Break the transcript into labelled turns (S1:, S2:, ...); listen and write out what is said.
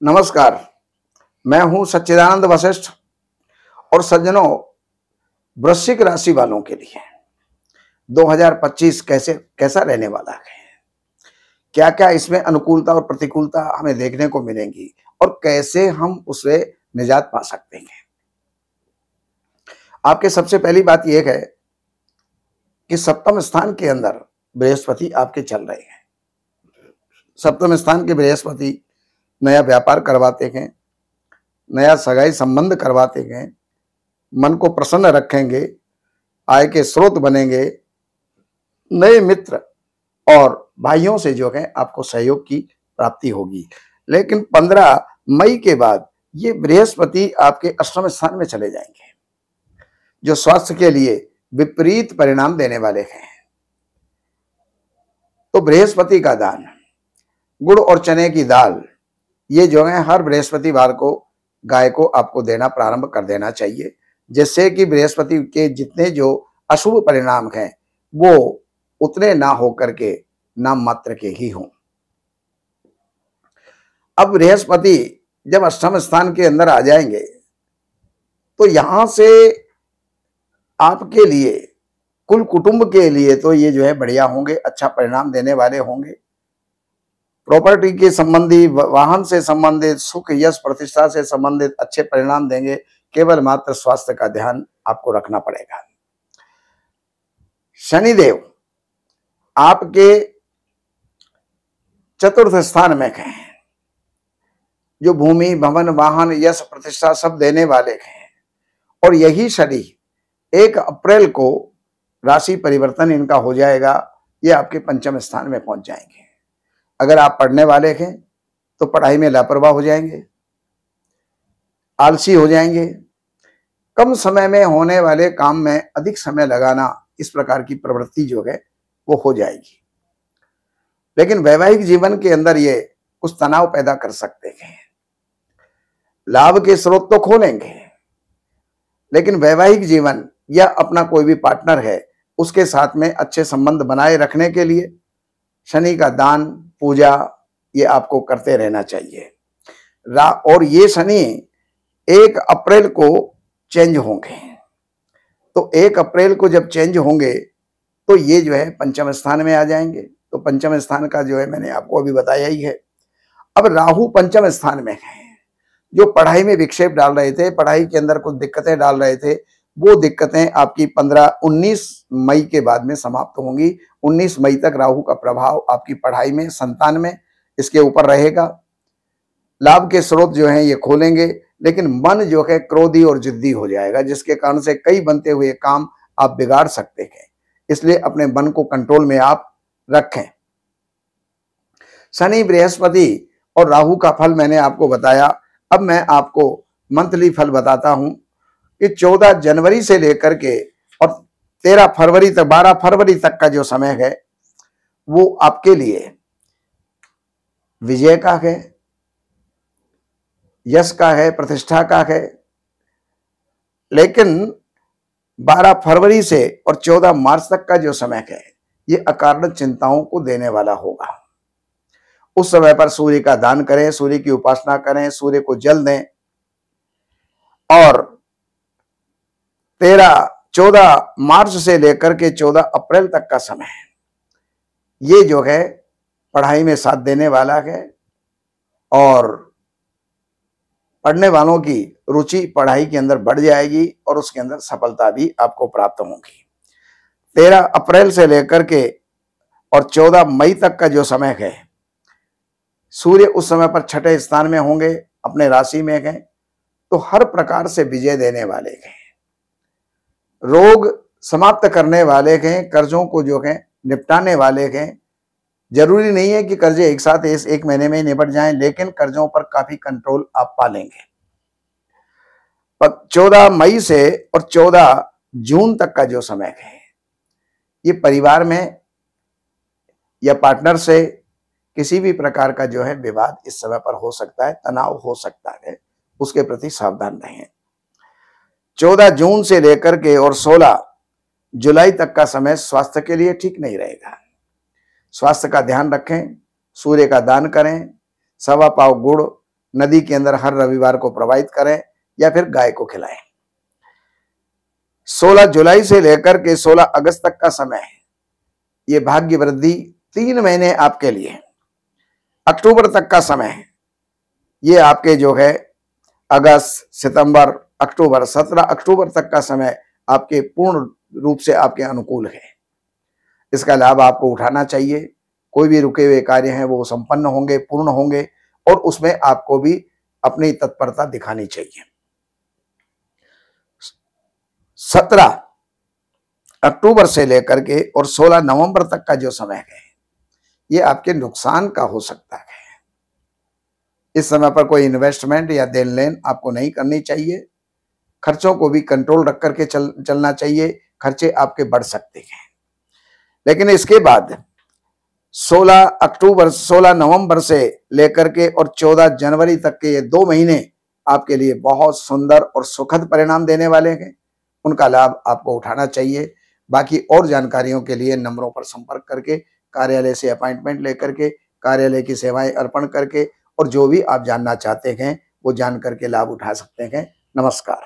S1: नमस्कार। मैं हूं सच्चिदानंद वशिष्ठ। और सज्जनों, वृश्चिक राशि वालों के लिए 2025 कैसा रहने वाला है, क्या क्या इसमें अनुकूलता और प्रतिकूलता हमें देखने को मिलेंगी और कैसे हम उससे निजात पा सकते हैं। आपके सबसे पहली बात यह है कि सप्तम स्थान के अंदर बृहस्पति आपके चल रहे हैं। सप्तम स्थान के बृहस्पति नया व्यापार करवाते हैं, नया सगाई संबंध करवाते हैं, मन को प्रसन्न रखेंगे, आय के स्रोत बनेंगे, नए मित्र और भाइयों से जो है आपको सहयोग की प्राप्ति होगी। लेकिन 15 मई के बाद ये बृहस्पति आपके अष्टम स्थान में चले जाएंगे, जो स्वास्थ्य के लिए विपरीत परिणाम देने वाले हैं। तो बृहस्पति का दान, गुड़ और चने की दाल, ये जो है हर बृहस्पतिवार को गाय को आपको देना प्रारंभ कर देना चाहिए, जिससे कि बृहस्पति के जितने जो अशुभ परिणाम हैं वो उतने ना होकर के नाम मात्र के ही हों। अब बृहस्पति जब अष्टम स्थान के अंदर आ जाएंगे तो यहां से आपके लिए, कुल कुटुंब के लिए तो ये जो है बढ़िया होंगे, अच्छा परिणाम देने वाले होंगे। प्रॉपर्टी के संबंधी, वाहन से संबंधित, सुख यश प्रतिष्ठा से संबंधित अच्छे परिणाम देंगे। केवल मात्र स्वास्थ्य का ध्यान आपको रखना पड़ेगा। शनिदेव आपके चतुर्थ स्थान में हैं, जो भूमि, भवन, वाहन, यश प्रतिष्ठा सब देने वाले हैं। और यही शनि 1 अप्रैल को राशि परिवर्तन इनका हो जाएगा, ये आपके पंचम स्थान में पहुंच जाएंगे। अगर आप पढ़ने वाले हैं तो पढ़ाई में लापरवाह हो जाएंगे, आलसी हो जाएंगे, कम समय में होने वाले काम में अधिक समय लगाना, इस प्रकार की प्रवृत्ति जो है वो हो जाएगी। लेकिन वैवाहिक जीवन के अंदर ये कुछ तनाव पैदा कर सकते हैं। लाभ के स्रोत तो खोलेंगे, लेकिन वैवाहिक जीवन या अपना कोई भी पार्टनर है उसके साथ में अच्छे संबंध बनाए रखने के लिए शनि का दान, पूजा ये आपको करते रहना चाहिए। और ये शनि 1 अप्रैल को चेंज होंगे। तो 1 अप्रैल को जब चेंज होंगे तो ये जो है पंचम स्थान में आ जाएंगे। तो पंचम स्थान का जो है मैंने आपको अभी बताया ही है। अब राहु पंचम स्थान में है, जो पढ़ाई में विक्षेप डाल रहे थे, पढ़ाई के अंदर कुछ दिक्कतें डाल रहे थे, वो दिक्कतें आपकी 19 मई के बाद में समाप्त होंगी। 19 मई तक राहु का प्रभाव आपकी पढ़ाई में, संतान में, इसके ऊपर रहेगा। लाभ के स्रोत जो हैं ये खोलेंगे, लेकिन मन जो है क्रोधी और जिद्दी हो जाएगा, जिसके कारण से कई बनते हुए काम आप बिगाड़ सकते हैं। इसलिए अपने मन को कंट्रोल में आप रखें। शनि, बृहस्पति और राहु का फल मैंने आपको बताया। अब मैं आपको मंथली फल बताता हूं कि 14 जनवरी से लेकर के और 13 फरवरी तक, 12 फरवरी तक का जो समय है वो आपके लिए विजय का है, यश का है, प्रतिष्ठा का है। लेकिन 12 फरवरी से और 14 मार्च तक का जो समय है ये अकारण चिंताओं को देने वाला होगा। उस समय पर सूर्य का दान करें, सूर्य की उपासना करें, सूर्य को जल दें। और 14 मार्च से लेकर के 14 अप्रैल तक का समय ये जो है पढ़ाई में साथ देने वाला है और पढ़ने वालों की रुचि पढ़ाई के अंदर बढ़ जाएगी और उसके अंदर सफलता भी आपको प्राप्त होगी। 13 अप्रैल से लेकर के और 14 मई तक का जो समय है, सूर्य उस समय पर 6ठे स्थान में होंगे, अपने राशि में हैं, तो हर प्रकार से विजय देने वाले हैं, रोग समाप्त करने वाले हैं, कर्जों को जो है निपटाने वाले हैं। जरूरी नहीं है कि कर्जे एक साथ 1 महीने में ही निपट जाएं, लेकिन कर्जों पर काफी कंट्रोल आप पा लेंगे। 14 मई से और 14 जून तक का जो समय है ये परिवार में या पार्टनर से किसी भी प्रकार का जो है विवाद इस समय पर हो सकता है, तनाव हो सकता है, उसके प्रति सावधान रहें। 14 जून से लेकर के और 16 जुलाई तक का समय स्वास्थ्य के लिए ठीक नहीं रहेगा। स्वास्थ्य का ध्यान रखें, सूर्य का दान करें, 1.25 पाव गुड़ नदी के अंदर हर रविवार को प्रवाहित करें या फिर गाय को खिलाएं। 16 जुलाई से लेकर के 16 अगस्त तक का समय है, ये भाग्य वृद्धि 3 महीने आपके लिए। अक्टूबर तक का समय है, ये आपके जो है अगस्त, सितंबर, अक्टूबर, 17 अक्टूबर तक का समय आपके पूर्ण रूप से आपके अनुकूल है। इसका लाभ आपको उठाना चाहिए। कोई भी रुके हुए कार्य हैं वो संपन्न होंगे, पूर्ण होंगे, और उसमें आपको भी अपनी तत्परता दिखानी चाहिए। 17 अक्टूबर से लेकर के और 16 नवंबर तक का जो समय है, ये आपके नुकसान का हो सकता है। इस समय पर कोई इन्वेस्टमेंट या देन लेन आपको नहीं करनी चाहिए। खर्चों को भी कंट्रोल रख करके चलना चाहिए, खर्चे आपके बढ़ सकते हैं। लेकिन इसके बाद 16 नवंबर से लेकर के और 14 जनवरी तक के ये 2 महीने आपके लिए बहुत सुंदर और सुखद परिणाम देने वाले हैं। उनका लाभ आपको उठाना चाहिए। बाकी और जानकारियों के लिए नंबरों पर संपर्क करके, कार्यालय से अपॉइंटमेंट लेकर के, कार्यालय की सेवाएं अर्पण करके और जो भी आप जानना चाहते हैं वो जान करके लाभ उठा सकते हैं। नमस्कार।